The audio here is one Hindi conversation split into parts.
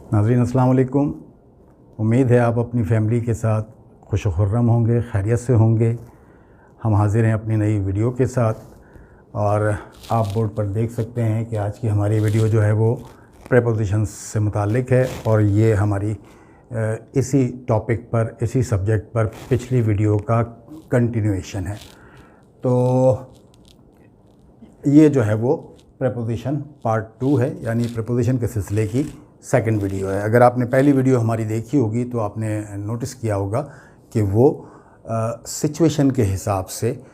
नाज़रीन अस्सलाम वालेकुम। उम्मीद है आप अपनी फैमिली के साथ खुश खुर्रम होंगे, खैरियत से होंगे। हम हाज़िर हैं अपनी नई वीडियो के साथ और आप बोर्ड पर देख सकते हैं कि आज की हमारी वीडियो जो है वो प्रीपोजिशंस से मुताल्लिक़ है और ये हमारी इसी टॉपिक पर, इसी सब्जेक्ट पर पिछली वीडियो का कंटिन्यूएशन है। तो ये जो है वो प्रीपोजिशन पार्ट 2 है, यानी प्रीपोजिशन के सिलसिले की सेकंड वीडियो है। अगर आपने पहली वीडियो हमारी देखी होगी तो आपने नोटिस किया होगा कि वो सिचुएशन के हिसाब से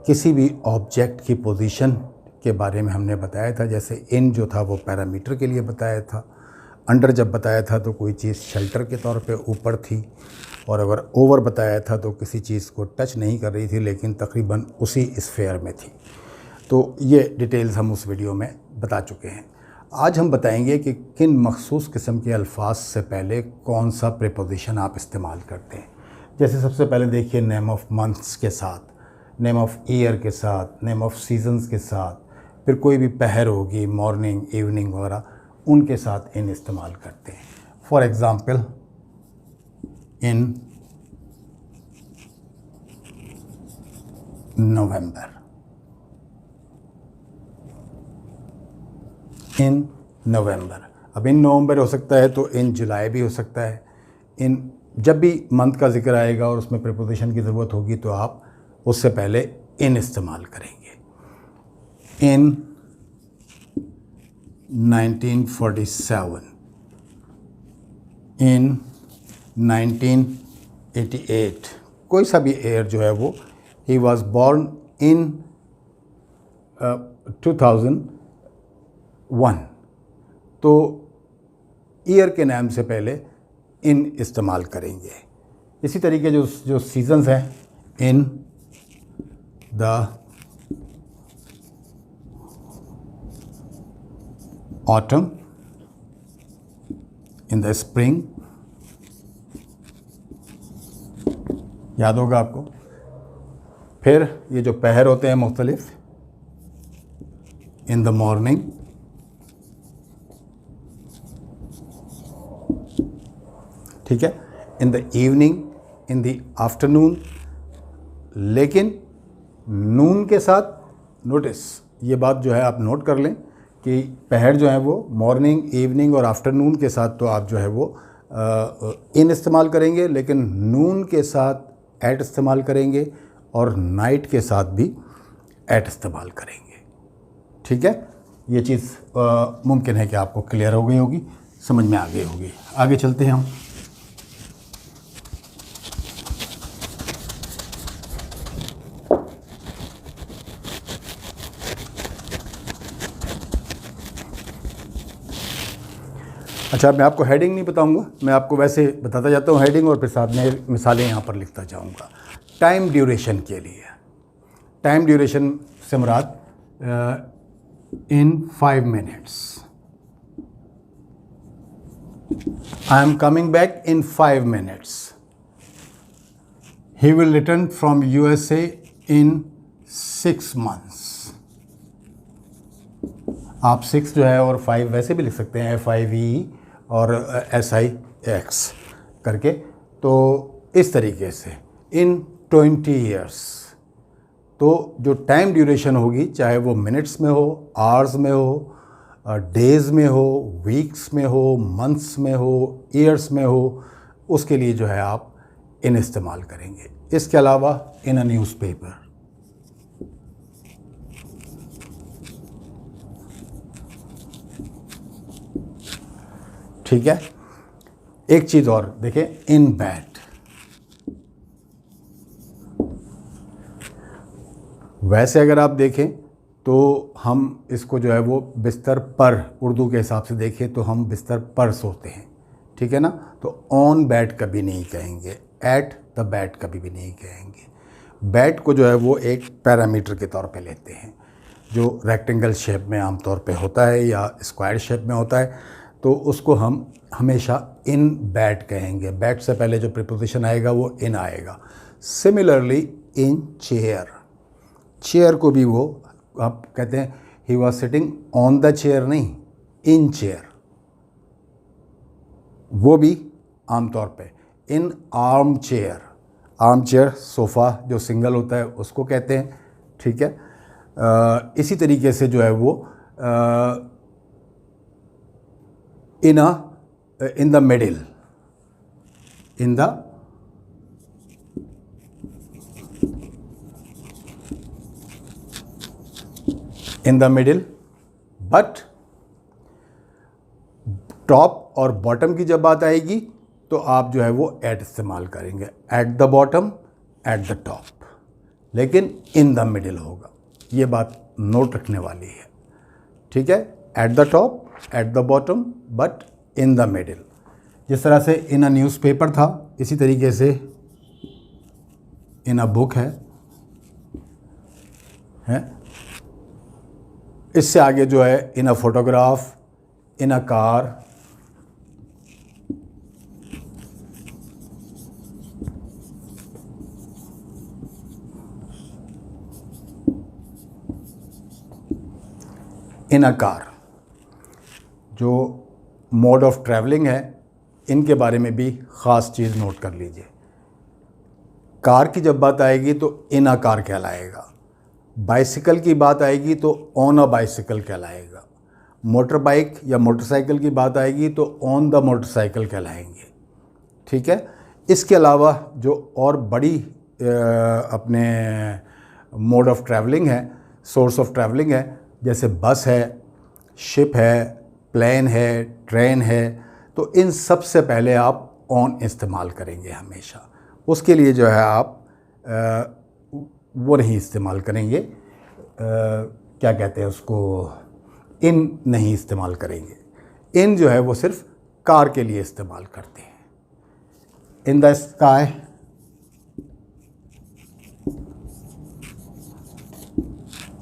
किसी भी ऑब्जेक्ट की पोजीशन के बारे में हमने बताया था। जैसे इन जो था वो पैरामीटर के लिए बताया था, अंडर जब बताया था तो कोई चीज़ शेल्टर के तौर पे ऊपर थी, और अगर ओवर बताया था तो किसी चीज़ को टच नहीं कर रही थी लेकिन तकरीबन उसी स्फेयर में थी। तो ये डिटेल्स हम उस वीडियो में बता चुके हैं। आज हम बताएंगे कि किन मखसूस किस्म के अल्फाज से पहले कौन सा प्रीपोजिशन आप इस्तेमाल करते हैं। जैसे सबसे पहले देखिए नेम ऑफ़ मंथ्स के साथ, नेम ऑफ़ ईयर के साथ, नेम ऑफ़ सीजन्स के साथ, फिर कोई भी पहर होगी, मॉर्निंग, इवनिंग वगैरह, उनके साथ इन इस्तेमाल करते हैं। फॉर एग्ज़ाम्पल इन नवंबर, इन नवंबर। अब इन नवंबर हो सकता है तो इन जुलाई भी हो सकता है। इन जब भी मंथ का जिक्र आएगा और उसमें प्रीपोजिशन की ज़रूरत होगी तो आप उससे पहले इन इस्तेमाल करेंगे। इन 1947, इन 1988, कोई सा भी ईयर जो है वो, ही वॉज बॉर्न इन 2001, तो ईयर के नाम से पहले इन इस्तेमाल करेंगे। इसी तरीके जो सीजन्स हैं, in the autumn, in the spring, याद होगा आपको। फिर ये जो पहर होते हैं मुख्तलिफ, इन द मॉर्निंग, ठीक है, in the evening, in the afternoon. लेकिन नून के साथ, नोटिस ये बात जो है आप नोट कर लें कि पहर जो है वो मॉर्निंग, इवनिंग और आफ्टरनून के साथ तो आप जो है वो इन इस्तेमाल करेंगे, लेकिन नून के साथ एट इस्तेमाल करेंगे और नाइट के साथ भी एट इस्तेमाल करेंगे। ठीक है, ये चीज़ मुमकिन है कि आपको क्लियर हो गई होगी, समझ में आ गई होगी। आगे चलते हैं हम। अच्छा, मैं आपको हेडिंग नहीं बताऊंगा, मैं आपको वैसे बताता जाता हूँ हेडिंग और फिर साथ में मिसालें यहाँ पर लिखता जाऊँगा। टाइम ड्यूरेशन के लिए, टाइम ड्यूरेशन से मुराद इन 5 minutes, I am coming back in 5 minutes, he will return from USA in 6 months. आप 6 जो है और 5 वैसे भी लिख सकते हैं, FIVE और SIX करके। तो इस तरीके से इन 20 ईयर्स, तो जो टाइम ड्यूरेशन होगी, चाहे वो मिनट्स में हो, आवर्स में हो, डेज़ में हो, वीक्स में हो, मंथ्स में हो, ईयर्स में हो, उसके लिए जो है आप इन इस्तेमाल करेंगे। इसके अलावा इन अ न्यूज़पेपर, ठीक है। एक चीज़ और देखें, इन बेड, वैसे अगर आप देखें तो हम इसको जो है वो बिस्तर पर, उर्दू के हिसाब से देखें तो हम बिस्तर पर सोते हैं, ठीक है ना। तो ऑन बेड कभी नहीं कहेंगे, एट द बेड कभी भी नहीं कहेंगे। बेड को जो है वो एक पैरामीटर के तौर पे लेते हैं, जो रेक्टेंगल शेप में आमतौर पे होता है या स्क्वायर शेप में होता है, तो उसको हम हमेशा इन बेड कहेंगे। बेड से पहले जो प्रीपोजिशन आएगा वो इन आएगा। सिमिलरली इन चेयर, चेयर को भी वो आप कहते हैं he was sitting on the chair, नहीं, इन चेयर। वो भी आमतौर पे इन आर्म चेयर सोफ़ा जो सिंगल होता है उसको कहते हैं, ठीक है। इसी तरीके से जो है वो in the middle, in the middle, but top और बॉटम की जब बात आएगी तो आप जो है वो एट इस्तेमाल करेंगे, at the bottom, at the top, लेकिन इन द मिडिल होगा। ये बात नोट रखने वाली है, ठीक है। At the top, at the bottom, but in the middle. जिस तरह से इन अ न्यूज़पेपर था, इसी तरीके से इन अ बुक है। इससे आगे जो है in a photograph, in a car, in a car. जो मोड ऑफ ट्रैवलिंग है इनके बारे में भी ख़ास चीज़ नोट कर लीजिए। कार की जब बात आएगी तो इन अ कार कहलाएगा, बाइसिकल की बात आएगी तो ऑन अ बाइसिकल कहलाएगा, मोटर बाइक या मोटरसाइकिल की बात आएगी तो ऑन द मोटरसाइकिल कहलाएंगे, ठीक है। इसके अलावा जो और बड़ी अपने मोड ऑफ ट्रैवलिंग है, सोर्स ऑफ ट्रैवलिंग है, जैसे बस है, शिप है, प्लेन है, ट्रेन है, तो इन सब से पहले आप ऑन इस्तेमाल करेंगे हमेशा। उसके लिए जो है आप वो नहीं इस्तेमाल करेंगे, क्या कहते हैं उसको, इन नहीं इस्तेमाल करेंगे। इन जो है वो सिर्फ कार के लिए इस्तेमाल करते हैं। इन द स्काई,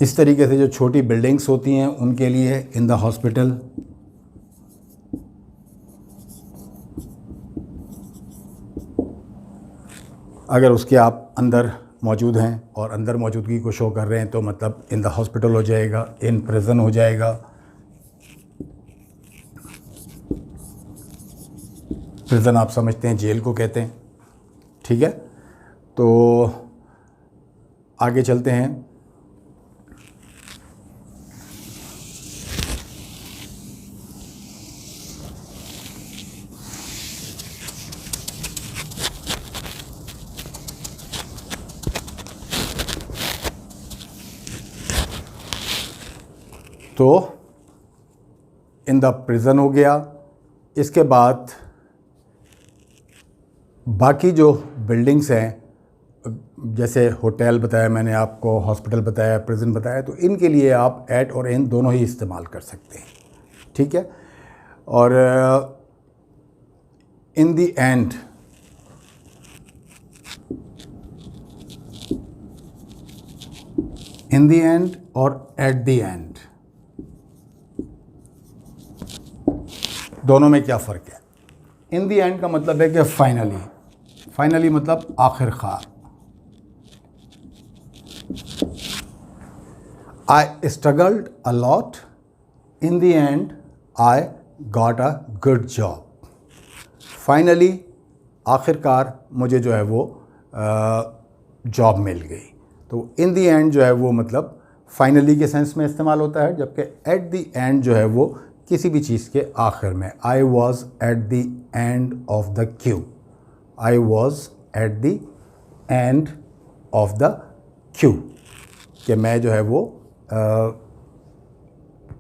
इस तरीके से जो छोटी बिल्डिंग्स होती हैं उनके लिए इन द हॉस्पिटल, अगर उसके आप अंदर मौजूद हैं और अंदर मौजूदगी को शो कर रहे हैं तो मतलब इन द हॉस्पिटल हो जाएगा, इन प्रिजन हो जाएगा। प्रिजन आप समझते हैं जेल को कहते हैं, ठीक है। तो आगे चलते हैं। तो इन द प्रिज़न हो गया। इसके बाद बाकी जो बिल्डिंग्स हैं, जैसे होटल बताया मैंने आपको, हॉस्पिटल बताया, प्रिज़न बताया, तो इनके लिए आप एट और इन दोनों ही इस्तेमाल कर सकते हैं, ठीक है। और in the end, in the end और एट द एंड, दोनों में क्या फ़र्क है? इन द एंड का मतलब है कि फाइनली, फाइनली मतलब आखिरकार। आई struggled a lot, in the and I got a good job. Finally, आखिरकार मुझे जो है वो जॉब मिल गई। तो इन द एंड जो है वो मतलब फाइनली के सेंस में इस्तेमाल होता है, जबकि एट द एंड जो है वो किसी भी चीज़ के आखिर में। I was at the end of the Q, I was at the end of the Q, कि मैं जो है वो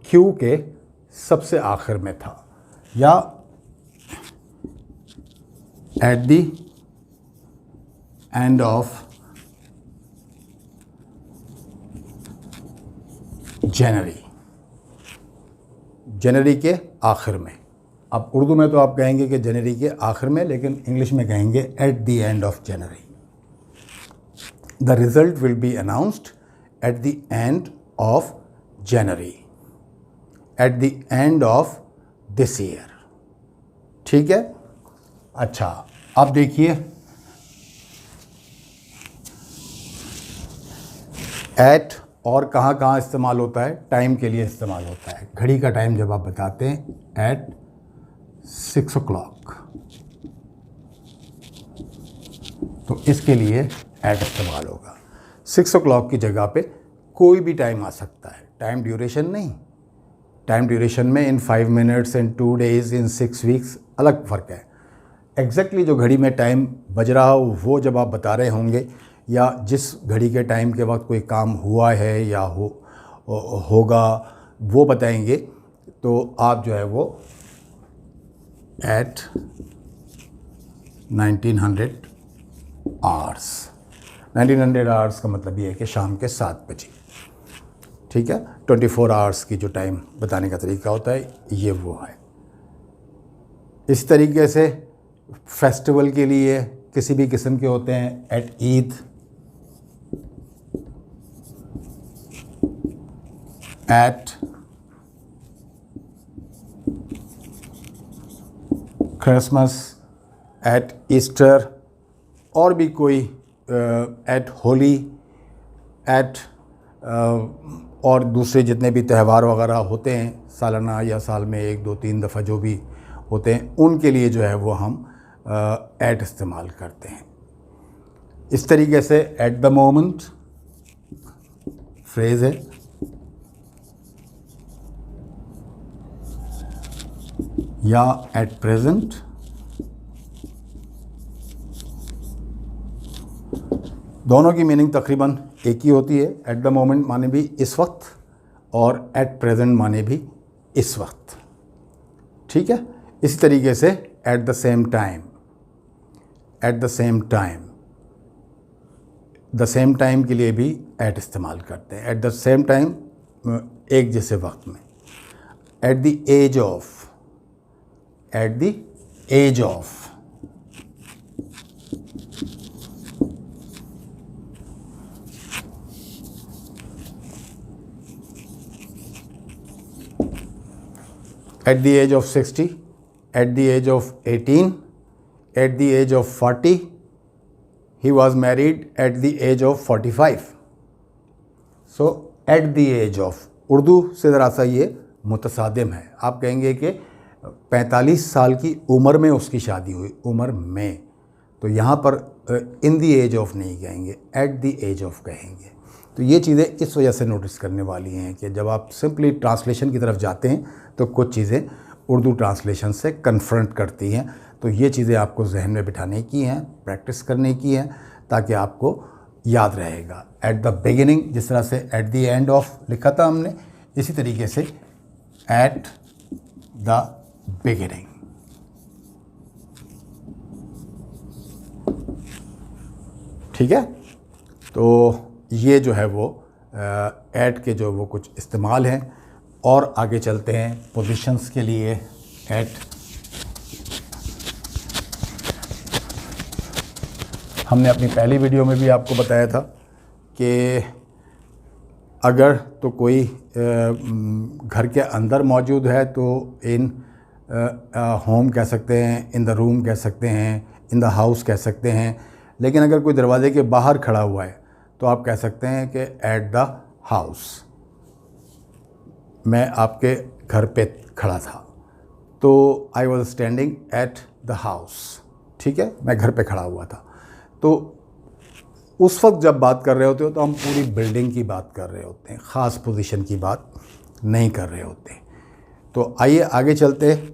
क्यू के सबसे आखिर में था, या at the end of January, जनवरी के आखिर में। अब उर्दू में तो आप कहेंगे कि जनवरी के आखिर में, लेकिन इंग्लिश में कहेंगे eight the end of January. The result will be announced eight the end of January, eight the end of this year, ठीक है। अच्छा, अब देखिए एट और कहाँ कहाँ इस्तेमाल होता है। टाइम के लिए इस्तेमाल होता है, घड़ी का टाइम जब आप बताते हैं एट 6 o'clock, तो इसके लिए एट इस्तेमाल होगा। 6 o'clock की जगह पे कोई भी टाइम आ सकता है, टाइम ड्यूरेशन नहीं। टाइम ड्यूरेशन में इन 5 minutes, इन 2 days, इन 6 weeks अलग फ़र्क है। एग्जैक्टली जो घड़ी में टाइम बज रहा हो वो जब आप बता रहे होंगे, या जिस घड़ी के टाइम के वक्त कोई काम हुआ है या होगा वो बताएंगे, तो आप जो है वो एट 1900 hours, 1900 hours का मतलब ये है कि शाम के 7 बजे। ठीक है, 24 hours की जो टाइम बताने का तरीका होता है ये वो है। इस तरीके से फेस्टिवल के लिए किसी भी किस्म के होते हैं, at Eid, at Christmas, at Easter, और भी कोई एट होली, एट और दूसरे जितने भी त्यौहार वगैरह होते हैं सालाना या साल में 1, 2, 3 दफ़ा जो भी होते हैं, उनके लिए जो है वो हम एट इस्तेमाल करते हैं। इस तरीके से एट द मोमेंट फ्रेज़ है, या एट प्रेजेंट, दोनों की मीनिंग तकरीबन एक ही होती है। एट द मोमेंट माने भी इस वक्त, और एट प्रेजेंट माने भी इस वक्त। ठीक है, इसी तरीके से at the same time, at the same time, the same time के लिए भी एट इस्तेमाल करते हैं। एट द सेम टाइम एक जैसे वक्त में। At the age of, at the age of, at the age of 60, at the age of 18, at the age of 40, he was married at the age of 45. So at the age of, Urdu से ज़रा सा ये मुतसादिम है। आप कहेंगे कि 45 साल की उम्र में उसकी शादी हुई, उम्र में, तो यहाँ पर इन दी एज ऑफ नहीं कहेंगे, एट दी एज ऑफ कहेंगे। तो ये चीज़ें इस वजह से नोटिस करने वाली हैं कि जब आप सिंपली ट्रांसलेशन की तरफ जाते हैं तो कुछ चीज़ें उर्दू ट्रांसलेशन से कन्फ्रंट करती हैं। तो ये चीज़ें आपको जहन में बिठाने की हैं, प्रैक्टिस करने की हैं, ताकि आपको याद रहेगा। एट द बिगिनिंग, जिस तरह से एट द एंड ऑफ लिखा था हमने, इसी तरीके से एट द बिगिनिंग। ठीक है, तो ये जो है वो एट के जो वो कुछ इस्तेमाल हैं। और आगे चलते हैं पोजीशंस के लिए। एट, हमने अपनी पहली वीडियो में भी आपको बताया था कि अगर तो कोई घर के अंदर मौजूद है तो इन होम कह सकते हैं, इन द रूम कह सकते हैं, इन द हाउस कह सकते हैं। लेकिन अगर कोई दरवाजे के बाहर खड़ा हुआ है तो आप कह सकते हैं कि एट द हाउस, मैं आपके घर पे खड़ा था, तो I was standing at the house. ठीक है, मैं घर पे खड़ा हुआ था। तो उस वक्त जब बात कर रहे होते हो तो हम पूरी बिल्डिंग की बात कर रहे होते हैं, ख़ास पोजीशन की बात नहीं कर रहे होते। तो आइए आगे चलते हैं।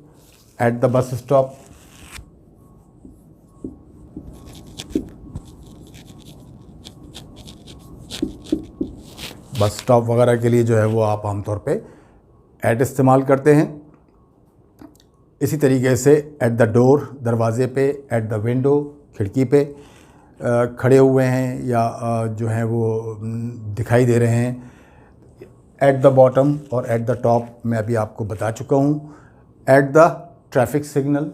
At the bus stop, bus stop वगैरह के लिए जो है वो आप आमतौर पे एट इस्तेमाल करते हैं। इसी तरीके से एट द डोर, दरवाज़े पे, एट द विंडो, खिड़की पे खड़े हुए हैं या जो हैं वो दिखाई दे रहे हैं। एट द बॉटम और एट द टॉप मैं अभी आपको बता चुका हूँ। एट द ट्रैफिक सिग्नल,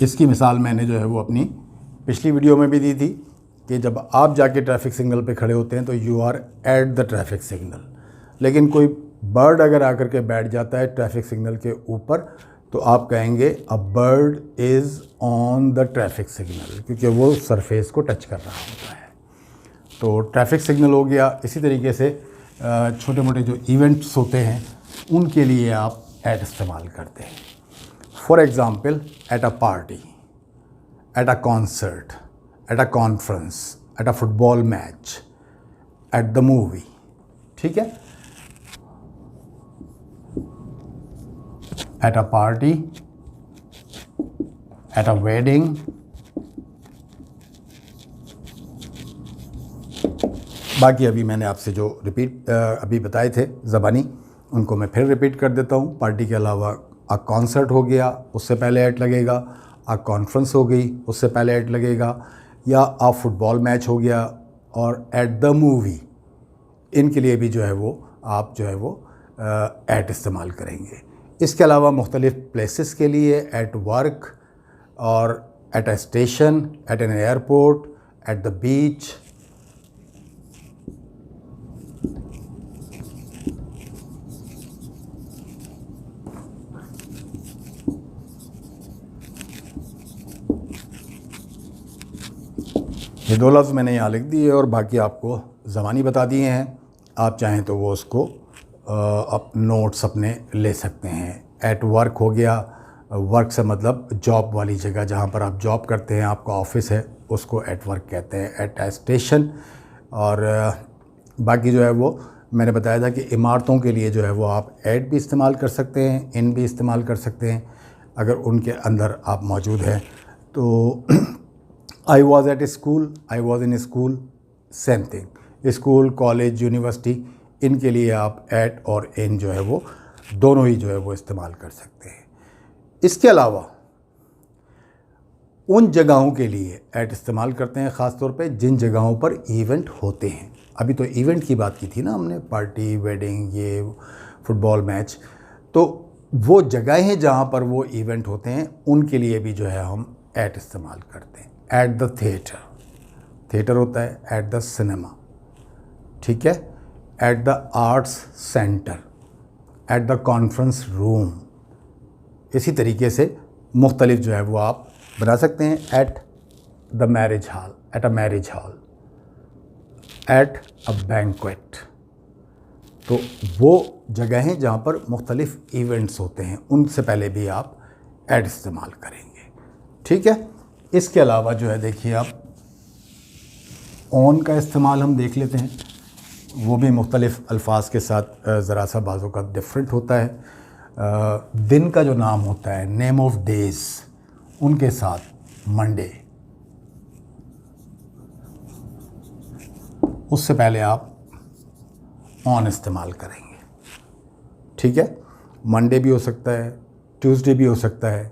इसकी मिसाल मैंने जो है वो अपनी पिछली वीडियो में भी दी थी कि जब आप जाके ट्रैफिक सिग्नल पे खड़े होते हैं तो you are at the traffic signal. लेकिन कोई बर्ड अगर आकर के बैठ जाता है ट्रैफिक सिग्नल के ऊपर तो आप कहेंगे a bird is on the traffic signal, क्योंकि वो सरफेस को टच कर रहा होता है। तो ट्रैफिक सिग्नल हो गया। इसी तरीके से छोटे मोटे जो इवेंट्स होते हैं उनके लिए आप एट इस्तेमाल करते हैं। For example at a party, at a concert, at a conference, at a football match, at the movie. ठीक है, at a party, at a wedding, बाकी अभी मैंने आपसे जो रिपीट अभी बताए थे ज़बानी, उनको मैं फिर रिपीट कर देता हूँ। पार्टी के अलावा अ कॉन्सर्ट हो गया, उससे पहले ऐड लगेगा। अ कॉन्फ्रेंस हो गई, उससे पहले ऐड लगेगा। या अ फुटबॉल मैच हो गया, और एट द मूवी, इनके लिए भी जो है वो आप जो है वो एट इस्तेमाल करेंगे। इसके अलावा मुख्तलिफ़ प्लेसेस के लिए एट वर्क, और at a station, at an airport, at the beach. ये 2 लफ्ज़ मैंने यहाँ लिख दिए और बाकी आपको ज़बानी बता दिए हैं। आप चाहें तो वो उसको नोट्स अपने ले सकते हैं। एट वर्क हो गया, वर्क से मतलब जॉब वाली जगह जहाँ पर आप जॉब करते हैं, आपका ऑफिस है, उसको एट वर्क कहते हैं। एट अ स्टेशन, और बाकी जो है वो मैंने बताया था कि इमारतों के लिए जो है वो आप एट भी इस्तेमाल कर सकते हैं, इन भी इस्तेमाल कर सकते हैं अगर उनके अंदर आप मौजूद हैं। तो I was at school, I was in school, same thing. School, college, university, इनके लिए आप एट और इन जो है वो दोनों ही जो है वो इस्तेमाल कर सकते हैं। इसके अलावा उन जगहों के लिए एट इस्तेमाल करते हैं ख़ास तौर पे जिन जगहों पर इवेंट होते हैं। अभी तो इवेंट की बात की थी ना हमने, पार्टी, वेडिंग, ये फुटबॉल मैच। तो वो जगहें हैं जहाँ पर वो इवेंट होते हैं, उनके लिए भी जो है हम एट इस्तेमाल करते हैं। एट द थिएटर, थिएटर होता है एट द सिनेमा, ठीक है। At the arts centre, at the conference room. इसी तरीके से मुख्तलिफ जो है वो आप बना सकते हैं। At the marriage hall, at a marriage hall, at a banquet. तो वो जगह हैं जहाँ पर मुख्तलिफ इवेंट्स होते हैं, उनसे पहले भी आप एट इस्तेमाल करेंगे, ठीक है। इसके अलावा जो है देखिए आप ऑन का इस्तेमाल हम देख लेते हैं। वो भी मुख्तलिफ़ अल्फाज के साथ ज़रा सा बाज़ों का डिफरेंट होता है। दिन का जो नाम होता है, नेम ऑफ डेज़, उनके साथ मंडे, उससे पहले आप ऑन इस्तेमाल करेंगे, ठीक है। मंडे भी हो सकता है, ट्यूसडे भी हो सकता है।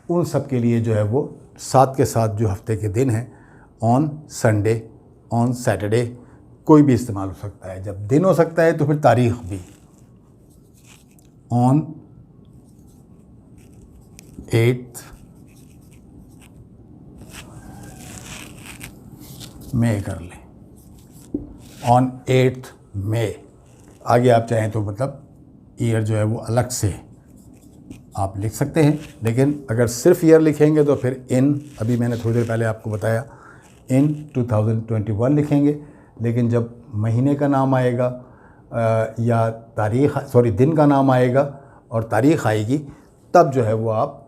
उन सब के लिए जो है वो साथ के साथ जो हफ्ते के दिन हैं, ऑन संडे, ऑन सैटरडे, कोई भी इस्तेमाल हो सकता है। जब दिन हो सकता है तो फिर तारीख़ भी, ऑन 8 मई कर लें, ऑन 8 मई। आगे आप चाहें तो मतलब ईयर जो है वो अलग से आप लिख सकते हैं, लेकिन अगर सिर्फ ईयर लिखेंगे तो फिर इन, अभी मैंने थोड़ी देर पहले आपको बताया, इन 2021 लिखेंगे। लेकिन जब महीने का नाम आएगा या तारीख़, सॉरी दिन का नाम आएगा और तारीख़ आएगी, तब जो है वो आप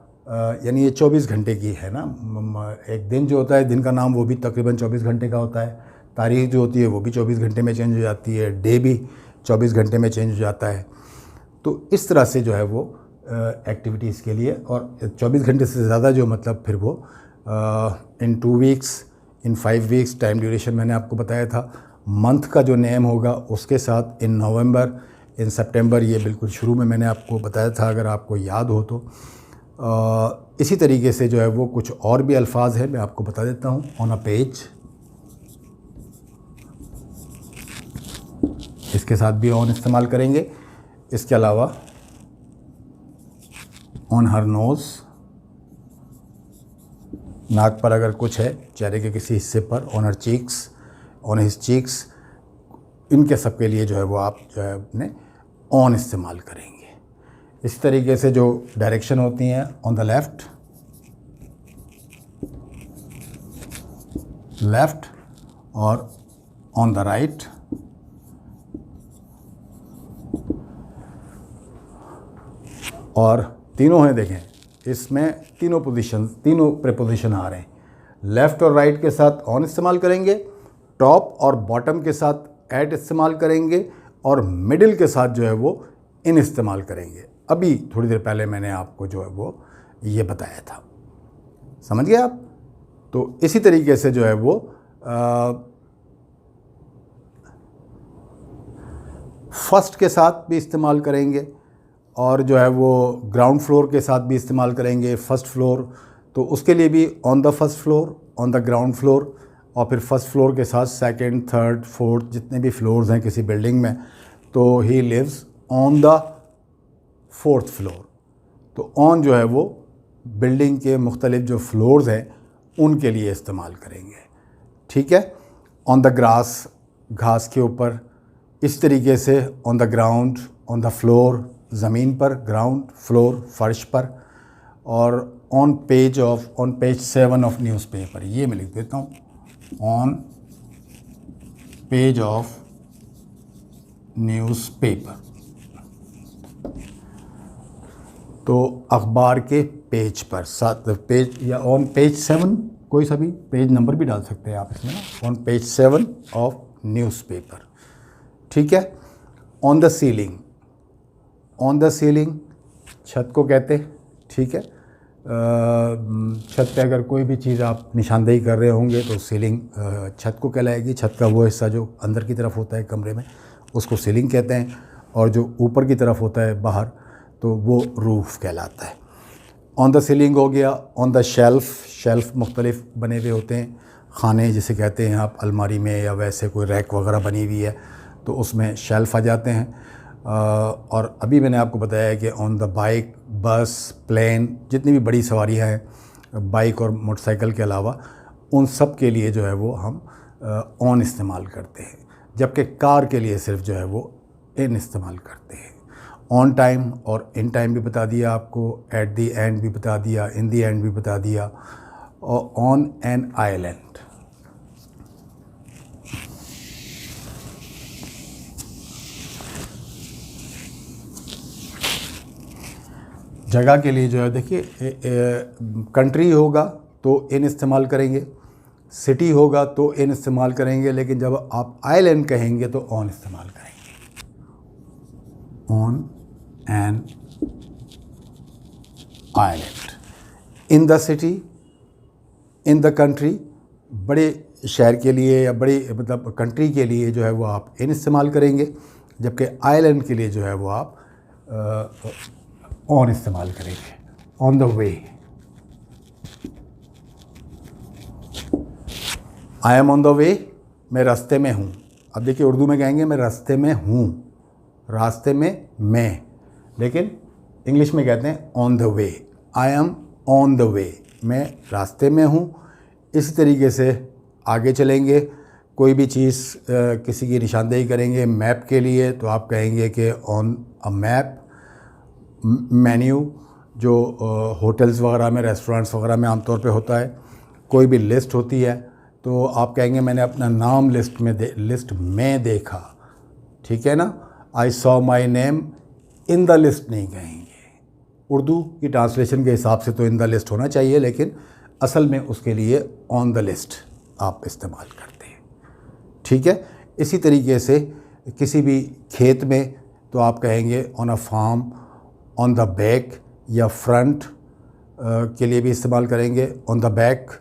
यानी ये 24 घंटे की है ना, एक दिन जो होता है दिन का नाम वो भी तकरीबन 24 घंटे का होता है। तारीख़ जो होती है वो भी 24 घंटे में चेंज हो जाती है, डे भी 24 घंटे में चेंज हो जाता है। तो इस तरह से जो है वो एक्टिविटीज़ के लिए, और 24 घंटे से ज़्यादा जो मतलब फिर वो इन 2 वीक्स, इन 5 वीक्स टाइम ड्यूरेशन मैंने आपको बताया था। मंथ का जो नेम होगा उसके साथ इन नवंबर, इन सितंबर, ये बिल्कुल शुरू में मैंने आपको बताया था अगर आपको याद हो तो। इसी तरीके से जो है वो कुछ और भी अल्फाज हैं, मैं आपको बता देता हूँ। ऑन अ पेज, इसके साथ भी ऑन इस्तेमाल करेंगे। इसके अलावा ऑन हर नोज़, नाक पर अगर कुछ है चेहरे के किसी हिस्से पर, on her cheeks, on his cheeks, इनके सब के लिए जो है वो आप जो है अपने ऑन इस्तेमाल करेंगे। इस तरीके से जो डायरेक्शन होती हैं, ऑन द लेफ़्ट, लेफ़्ट, और ऑन द राइट, और तीनों हैं देखें, इसमें तीनों पोजीशन, तीनों प्रीपोजिशन आ रहे हैं। लेफ़्ट और राइट के साथ ऑन इस्तेमाल करेंगे, टॉप और बॉटम के साथ एट इस्तेमाल करेंगे, और मिडिल के साथ जो है वो इन इस्तेमाल करेंगे। अभी थोड़ी देर पहले मैंने आपको जो है वो ये बताया था, समझ गए आप? तो इसी तरीके से जो है वो फर्स्ट के साथ भी इस्तेमाल करेंगे, और जो है वो ग्राउंड फ्लोर के साथ भी इस्तेमाल करेंगे। फर्स्ट फ्लोर, तो उसके लिए भी on the first floor, on the ground floor, और फिर फर्स्ट फ्लोर के साथ सेकंड, थर्ड, फोर्थ, जितने भी फ्लोर्स हैं किसी बिल्डिंग में, तो ही lives on the fourth floor. तो ऑन जो है वो बिल्डिंग के मुख्तलिफ जो फ्लोर्स हैं उनके लिए इस्तेमाल करेंगे, ठीक है? ऑन द ग्रास, घास के ऊपर, इस तरीके से on the ground, on the floor, ज़मीन पर, ग्राउंड, फ्लोर, फर्श पर, और ऑन पेज 7 ऑफ न्यूज़पेपर, ये मैं लिख देता हूँ, ऑन पेज ऑफ न्यूज़पेपर। तो अखबार के पेज पर, साथ पेज, या ऑन पेज 7, कोई सा भी पेज नंबर भी डाल सकते हैं आप इसमें ना, ऑन पेज 7 ऑफ न्यूज़पेपर, ठीक है? On the ceiling, on the ceiling छत को कहते हैं, ठीक है? छत पे अगर कोई भी चीज़ आप निशानदेही कर रहे होंगे तो सीलिंग छत को कहलाएगी। छत का वो हिस्सा जो अंदर की तरफ होता है कमरे में, उसको सीलिंग कहते हैं, और जो ऊपर की तरफ होता है बाहर, तो वो रूफ़ कहलाता है। ऑन द सीलिंग हो गया। ऑन द शेल्फ़, शेल्फ़ मुख्तलिफ बने हुए होते हैं, खाने जिसे कहते हैं आप, अलमारी में या वैसे कोई रैक वगैरह बनी हुई है तो उसमें शेल्फ़ आ जाते हैं। और अभी मैंने आपको बताया कि ऑन द बाइक, बस, प्लेन, जितनी भी बड़ी सवारियाँ हैं बाइक और मोटरसाइकिल के अलावा, उन सब के लिए जो है वो हम ऑन इस्तेमाल करते हैं, जबकि कार के लिए सिर्फ जो है वो इन इस्तेमाल करते हैं। ऑन टाइम और इन टाइम भी बता दिया आपको, एट दी एंड भी बता दिया, इन दी एंड भी बता दिया, और ऑन एन आइलैंड। जगह के लिए जो है देखिए, कंट्री होगा तो इन इस्तेमाल करेंगे, सिटी होगा तो इन इस्तेमाल करेंगे, लेकिन जब आप आइलैंड कहेंगे तो ऑन इस्तेमाल करेंगे। On an island, in the city, in the country, बड़े शहर के लिए या बड़ी मतलब कंट्री के लिए जो है वो आप इन इस्तेमाल करेंगे, जबकि आइलैंड के लिए जो है वो आप ऑन इस्तेमाल करेंगे। On the way, I am on the way, मैं रास्ते में हूँ। अब देखिए उर्दू में कहेंगे मैं रास्ते में हूँ, रास्ते में मैं, लेकिन इंग्लिश में कहते हैं on the way. I am on the way, मैं रास्ते में हूँ। इसी तरीके से आगे चलेंगे, कोई भी चीज़ किसी की निशानदेही करेंगे मैप के लिए तो आप कहेंगे कि ऑन अ मैप। मेन्यू जो होटल्स वगैरह में, रेस्टोरेंट्स वगैरह में आमतौर पे होता है, कोई भी लिस्ट होती है तो आप कहेंगे मैंने अपना नाम लिस्ट में देखा, ठीक है ना? I saw my name in the list नहीं कहेंगे। उर्दू की ट्रांसलेशन के हिसाब से तो इन द लिस्ट होना चाहिए, लेकिन असल में उसके लिए ऑन द लिस्ट आप इस्तेमाल करते हैं, ठीक है? इसी तरीके से किसी भी खेत में तो आप कहेंगे on a farm, on the back या फ्रंट के लिए भी इस्तेमाल करेंगे। ऑन द बैक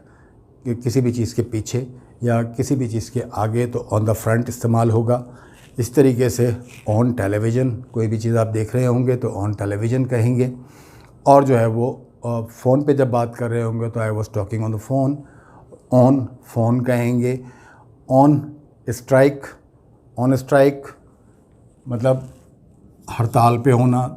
किसी भी चीज़ के पीछे या किसी भी चीज़ के आगे तो ऑन द फ्रंट इस्तेमाल होगा। इस तरीके से ऑन टेलीविज़न, कोई भी चीज़ आप देख रहे होंगे तो ऑन टेलीविज़न कहेंगे। और जो है वो फ़ोन पे जब बात कर रहे होंगे तो I was talking on the phone, on phone कहेंगे। ऑन स्ट्राइक, ऑन स्ट्राइक मतलब हड़ताल पे होना।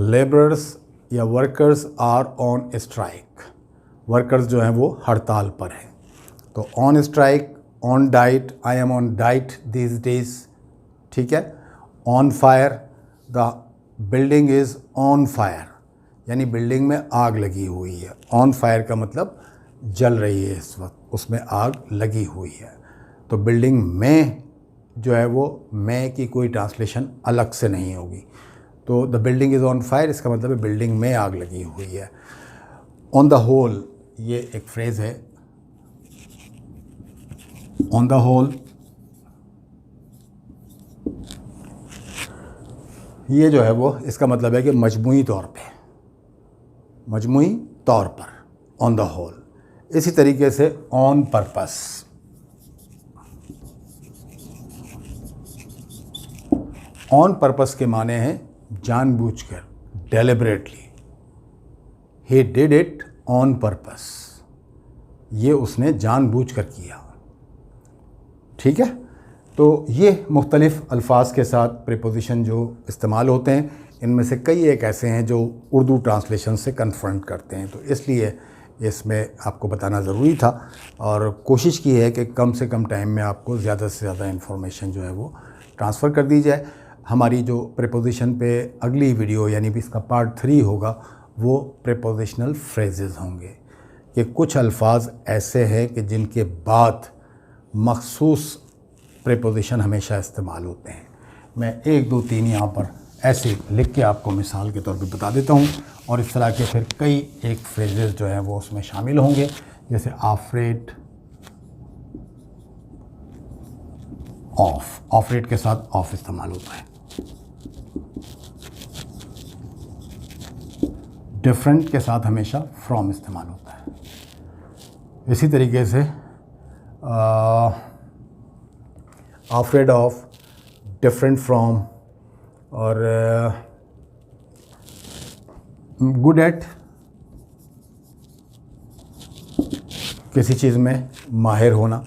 लेबरर्स या workers are on strike, workers जो हैं वो हड़ताल पर हैं। तो on strike, on diet, I am on diet these days, ठीक है? On fire, the building is on fire, यानी बिल्डिंग में आग लगी हुई है। ऑन फायर का मतलब जल रही है इस वक्त, उसमें आग लगी हुई है। तो बिल्डिंग में जो है वो में की कोई ट्रांसलेशन अलग से नहीं होगी। तो the building is on fire इसका मतलब है बिल्डिंग में आग लगी हुई है। ऑन द होल ये एक फ्रेज़ है, ऑन द होल ये जो है वो इसका मतलब है कि मजमूई तौर पर, ऑन द होल। इसी तरीके से ऑन पर्पस, ऑन पर्पस के माने हैं जानबूझकर, deliberately. He did it on purpose, ये उसने जानबूझकर किया। ठीक है, तो ये मुख्तलिफ़ अल्फाज के साथ प्रीपोजिशन जो इस्तेमाल होते हैं, इनमें से कई एक ऐसे हैं जो उर्दू ट्रांसलेशन से कन्फ्रंट करते हैं, तो इसलिए इसमें आपको बताना ज़रूरी था। और कोशिश की है कि कम से कम टाइम में आपको ज़्यादा से ज़्यादा इन्फॉर्मेशन जो है वो ट्रांसफ़र कर दी जाए। हमारी जो प्रीपोजिशन पे अगली वीडियो यानी भी इसका पार्ट 3 होगा, वो प्रीपोजिशनल फ्रेजेस होंगे कि कुछ अल्फाज ऐसे हैं कि जिनके बाद मखसूस प्रीपोजिशन हमेशा इस्तेमाल होते हैं। मैं 1, 2, 3 यहाँ पर ऐसे लिख के आपको मिसाल के तौर पे बता देता हूँ, और इस तरह के फिर कई एक फ्रेजेस जो हैं वो उसमें शामिल होंगे। जैसे आफ्रेड ऑफ, ऑफरेड के साथ ऑफ इस्तेमाल होता है। डिफरेंट के साथ हमेशा फ्रॉम इस्तेमाल होता है। इसी तरीके से आफ्रेड ऑफ, डिफरेंट फ्रॉम, और गुड एट, किसी चीज़ में माहिर होना।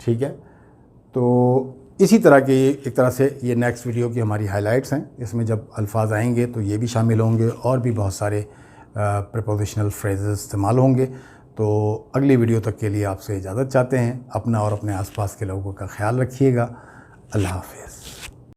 ठीक है, तो इसी तरह की एक तरह से ये नेक्स्ट वीडियो की हमारी हाइलाइट्स हैं। इसमें जब अल्फाज आएंगे तो ये भी शामिल होंगे, और भी बहुत सारे प्रीपोजिशनल फ्रेजेस इस्तेमाल होंगे। तो अगली वीडियो तक के लिए आपसे इजाज़त चाहते हैं। अपना और अपने आसपास के लोगों का ख्याल रखिएगा। अल्लाह हाफ़िज़।